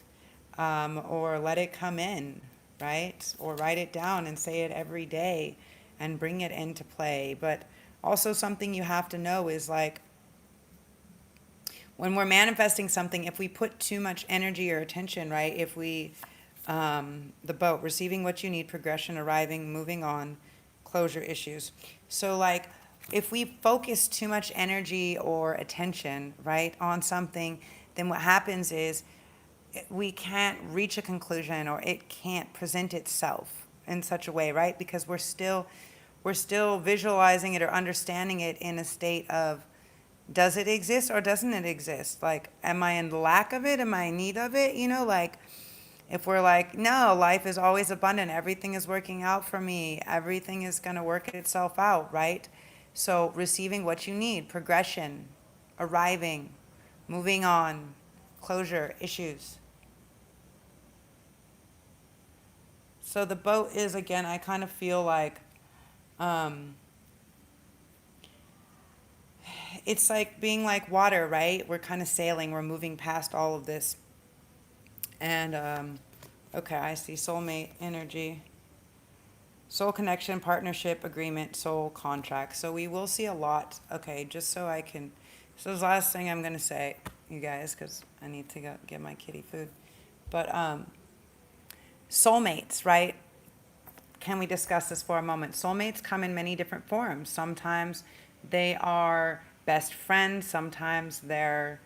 Or let it come in, right? Or write it down and say it every day and bring it into play. But also something you have to know is when we're manifesting something, if we put too much energy or attention, right? If we, the boat, receiving what you need, progression, arriving, moving on, closure issues. So if we focus too much energy or attention, right, on something, then what happens is we can't reach a conclusion, or it can't present itself in such a way, right? Because we're still visualizing it or understanding it in a state of, does it exist or doesn't it exist? Like, am I in lack of it? Am I in need of it? Like, if we're like, no, life is always abundant, everything is working out for me, everything is going to work itself out, right? So receiving what you need, progression, arriving, moving on, closure, issues. So the boat is, again, I kind of feel like um, it's like being like water, right? We're kind of sailing, we're moving past all of this. And okay, I see soulmate energy, soul connection, partnership, agreement, soul contract. So we will see a lot. Okay, just so I can, so the last thing I'm going to say, you guys, because I need to go get my kitty food. But soulmates, right? Can we discuss this for a moment? Soulmates come in many different forms. Sometimes they are best friends, sometimes they're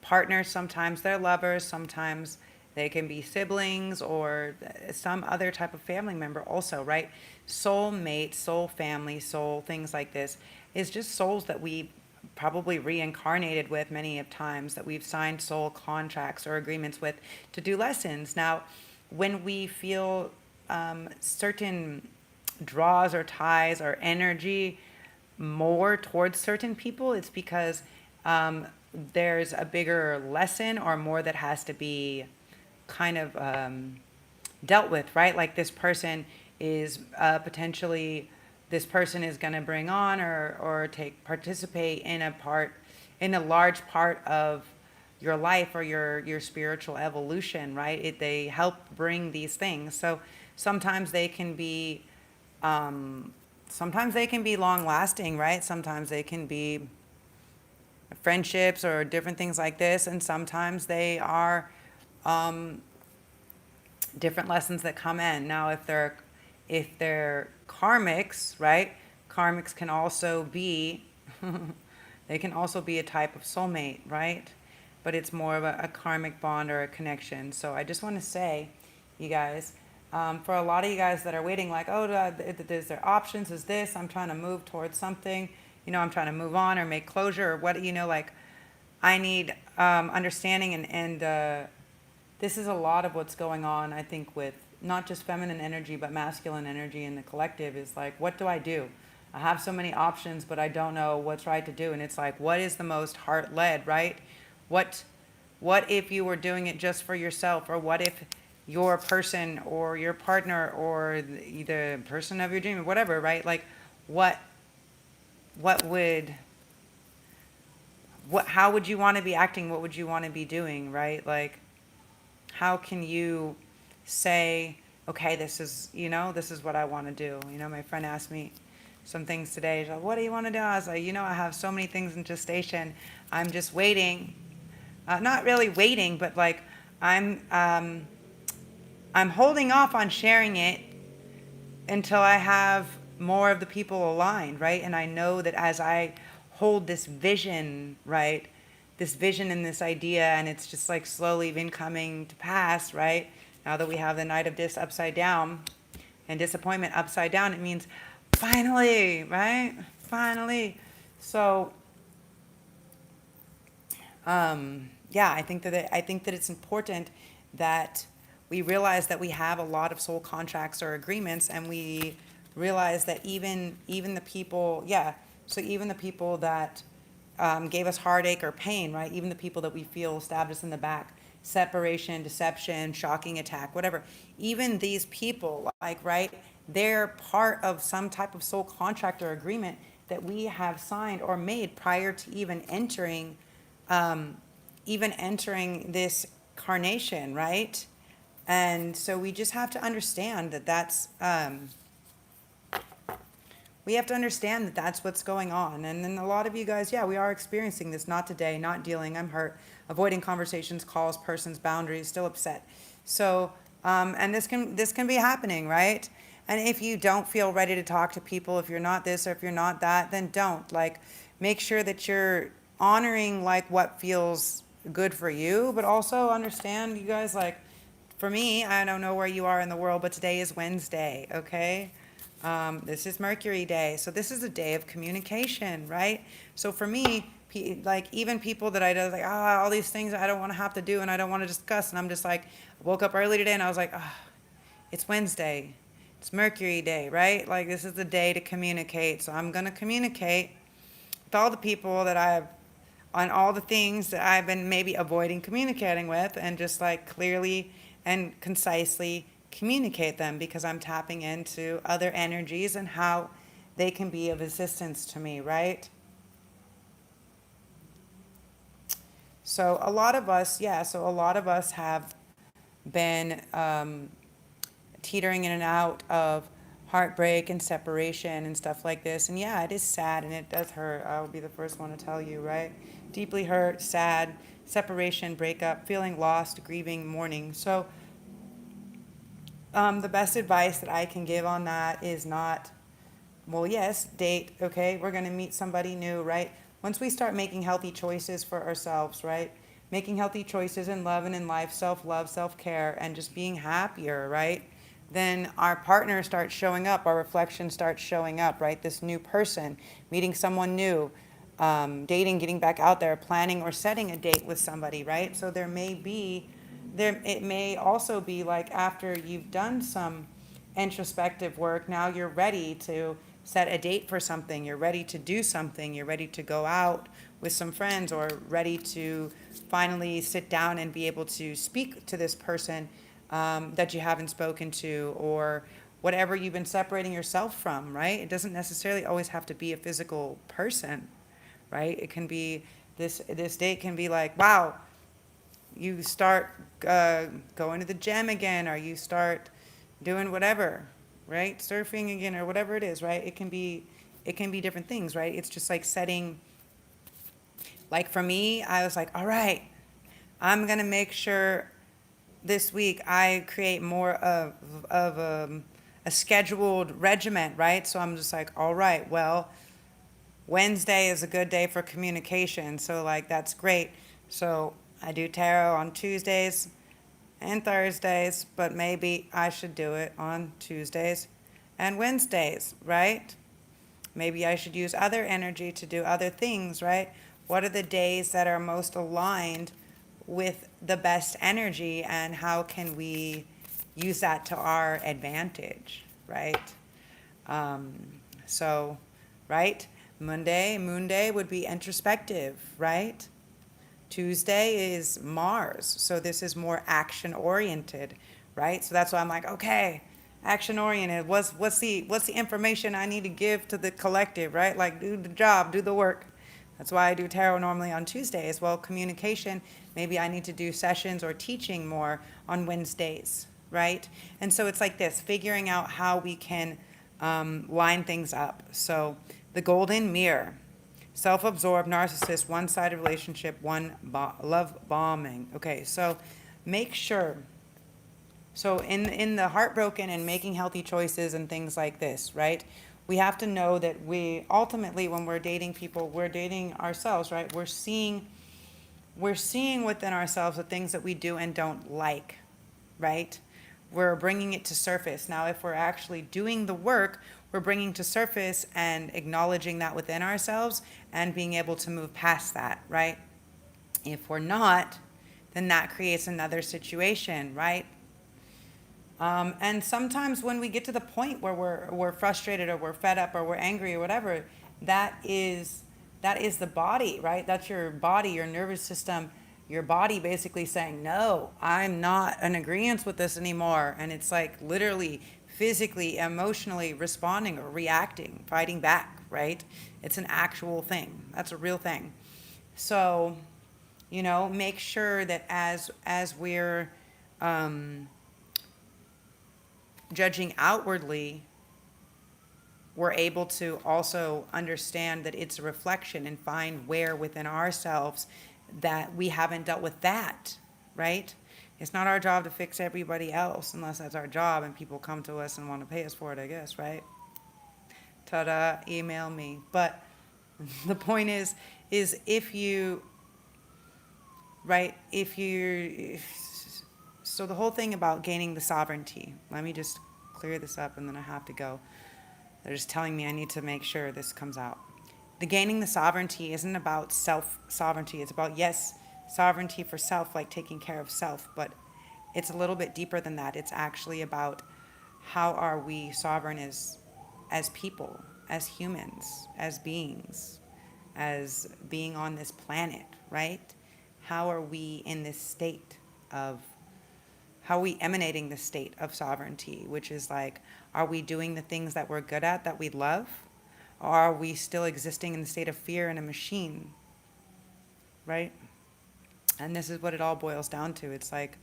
partners, sometimes they're lovers, sometimes they can be siblings or some other type of family member also, right? Soulmate, soul family, soul, things like this is just souls that we probably reincarnated with many of times, that we've signed soul contracts or agreements with to do lessons. Now, when we feel certain draws or ties or energy more towards certain people, it's because there's a bigger lesson or more that has to be kind of dealt with, right? Like this person is potentially, this person is going to bring on or participate in a large part of your life or your spiritual evolution, right? They help bring these things. So sometimes they can be sometimes they can be long lasting, right? Sometimes they can be friendships or different things like this, and sometimes they are different lessons that come in. Now, if they're karmics, right? Karmics can also be they can also be a type of soulmate, right? But it's more of a karmic bond or a connection. So I just want to say, you guys, for a lot of you guys that are waiting, like, oh, is there options? Is this? I'm trying to move towards something. I'm trying to move on or make closure or what, like, I need understanding, and this is a lot of what's going on, I think, with not just feminine energy, but masculine energy in the collective is like, what do I do? I have so many options, but I don't know what's right to do. And it's like, what is the most heart-led, right? What if you were doing it just for yourself? Or what if your person or your partner or the person of your dream or whatever, right? Like, what would, how would you want to be acting? What would you want to be doing, right? Like, how can you say, okay, this is what I want to do. My friend asked me some things today. She's like, what do you want to do? I was like, I have so many things in gestation. I'm just waiting. Not really waiting, but like I'm holding off on sharing it until I have more of the people aligned, right? And I know that as I hold this vision, right? This vision and this idea, and it's just like slowly been coming to pass, right? Now that we have the Knight of Dis upside down and disappointment upside down, it means finally, right? Finally. So, yeah, I think that it's important that we realize that we have a lot of soul contracts or agreements, and we realize that even the people, so even the people that gave us heartache or pain, right? Even the people that we feel stabbed us in the back, separation, deception, shocking attack, whatever. Even these people, like, right? They're part of some type of soul contract or agreement that we have signed or made prior to even entering this carnation, right? And so we just have to understand that we have to understand that that's what's going on. And then a lot of you guys, we are experiencing this. Not today, not dealing, I'm hurt, avoiding conversations, calls, persons, boundaries, still upset. So, and this can be happening, right? And if you don't feel ready to talk to people, if you're not this or if you're not that, then don't. Like, make sure that you're honoring like what feels good for you, but also understand, you guys, like, for me, I don't know where you are in the world, but today is Wednesday, okay? This is Mercury Day, so this is a day of communication, right? So for me, like, even people that I do, like, all these things I don't want to have to do and I don't want to discuss, and I'm just like, I woke up early today and I was like, it's Wednesday, it's Mercury Day, right? Like, this is the day to communicate, so I'm gonna communicate with all the people that I've on all the things that I've been maybe avoiding communicating with, and just like clearly and concisely communicate them, because I'm tapping into other energies and how they can be of assistance to me, right? So a lot of us, yeah, so a lot of us have been teetering in and out of heartbreak and separation and stuff like this. And yeah, it is sad and it does hurt. I'll be the first one to tell you, right? Deeply hurt, sad, separation, breakup, feeling lost, grieving, mourning. So the best advice that I can give on that is not, well, yes, date, okay, we're going to meet somebody new, right? Once we start making healthy choices for ourselves, right? Making healthy choices in love and in life, self-love, self-care, and just being happier, right? Then our partner starts showing up, our reflection starts showing up, right? This new person, meeting someone new, dating, getting back out there, planning or setting a date with somebody, right? So it may also be like, after you've done some introspective work, now you're ready to set a date for something, you're ready to do something, you're ready to go out with some friends, or ready to finally sit down and be able to speak to this person that you haven't spoken to, or whatever you've been separating yourself from, right? It doesn't necessarily always have to be a physical person, right? It can be this date can be like, wow, you start going to the gym again, or you start doing whatever, right? Surfing again, or whatever it is, right? It can be different things, right? It's just like setting, like for me, I was like, all right, I'm gonna make sure this week I create more of a scheduled regiment, right? So I'm just like, all right, well, Wednesday is a good day for communication, so like that's great. So I do tarot on Tuesdays and Thursdays, but maybe I should do it on Tuesdays and Wednesdays, right? Maybe I should use other energy to do other things, right? What are the days that are most aligned with the best energy, and how can we use that to our advantage, right? Um, so, right? Moon Day would be introspective, right? Tuesday is Mars, so this is more action oriented, right? So that's why I'm like, okay, action oriented. What's the information I need to give to the collective, right? Like, do the job, do the work. That's why I do tarot normally on Tuesdays. Well, communication, maybe I need to do sessions or teaching more on Wednesdays, right? And so it's like this, figuring out how we can line things up. So the golden mirror. Self-absorbed, narcissist, one-sided relationship, love bombing. Okay, so make sure. So in the heartbroken and making healthy choices and things like this, right? We have to know that we ultimately, when we're dating people, we're dating ourselves, right? We're seeing within ourselves the things that we do and don't like, right? We're bringing it to surface. Now, if we're actually doing the work, we're bringing to surface and acknowledging that within ourselves and being able to move past that, right? If we're not, then that creates another situation, right? And sometimes when we get to the point where we're frustrated, or we're fed up, or we're angry, or whatever, that is the body, right? That's your body, your nervous system, your body basically saying, no, I'm not in agreement with this anymore. And it's like literally, physically, emotionally responding or reacting, fighting back, right? It's an actual thing. That's a real thing. So, make sure that as we're judging outwardly, we're able to also understand that it's a reflection, and find where within ourselves that we haven't dealt with that, right? It's not our job to fix everybody else, unless that's our job and people come to us and want to pay us for it, I guess, right? Ta-da, email me. But the point is if you right? So the whole thing about gaining the sovereignty, let me just clear this up and then I have to go. They're just telling me I need to make sure this comes out. The gaining the sovereignty isn't about self sovereignty. It's about, yes, sovereignty for self, like taking care of self, but it's a little bit deeper than that. It's actually about how are we sovereign as people, as humans, as beings, as being on this planet, right? How are we in this state of, how are we emanating the state of sovereignty, which is like, are we doing the things that we're good at, that we love? Or are we still existing in the state of fear in a machine, right? And this is what it all boils down to. It's like,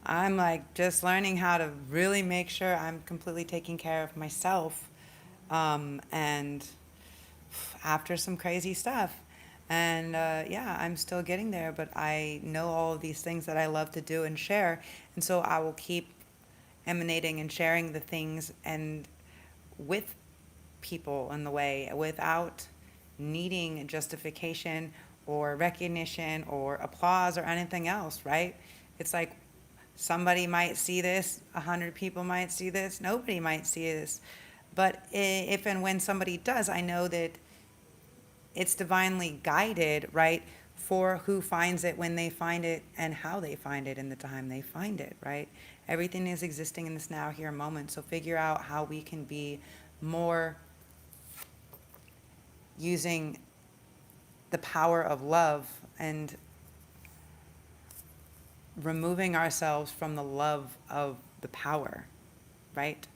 I'm like just learning how to really make sure I'm completely taking care of myself. And after some crazy stuff. And yeah, I'm still getting there, but I know all of these things that I love to do and share. And so I will keep emanating and sharing the things and with people in the way without needing justification or recognition or applause or anything else, right? It's like somebody might see this, 100 people might see this, nobody might see this. But if and when somebody does, I know that it's divinely guided, right? For who finds it, when they find it, and how they find it in the time they find it, right? Everything is existing in this now, here moment. So figure out how we can be more using the power of love and removing ourselves from the love of the power, right?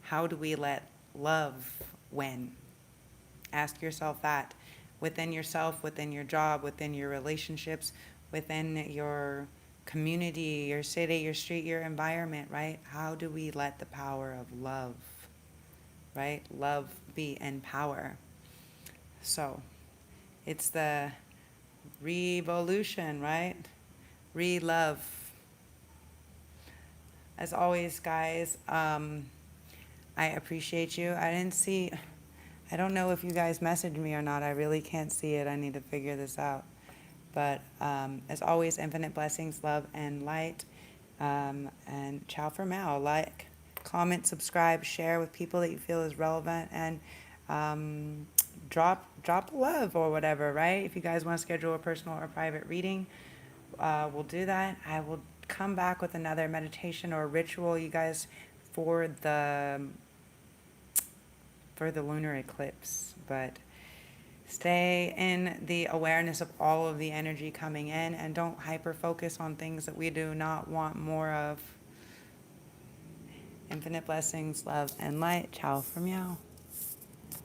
How do we let love win? Ask yourself that within yourself, within your job, within your relationships, within your community, your city, your street, your environment, right? How do we let the power of love, right? Love be in power. So it's the revolution, right? Re-love. As always, guys, I appreciate you. I don't know if you guys messaged me or not. I really can't see it. I need to figure this out. But as always, infinite blessings, love, and light. And ciao for now. Like, comment, subscribe, share with people that you feel is relevant, and drop a love or whatever, right? If you guys want to schedule a personal or private reading, we'll do that. I will come back with another meditation or ritual, you guys, for the lunar eclipse. But stay in the awareness of all of the energy coming in, and don't hyper focus on things that we do not want more of. Infinite blessings, love, and light. Ciao for meow.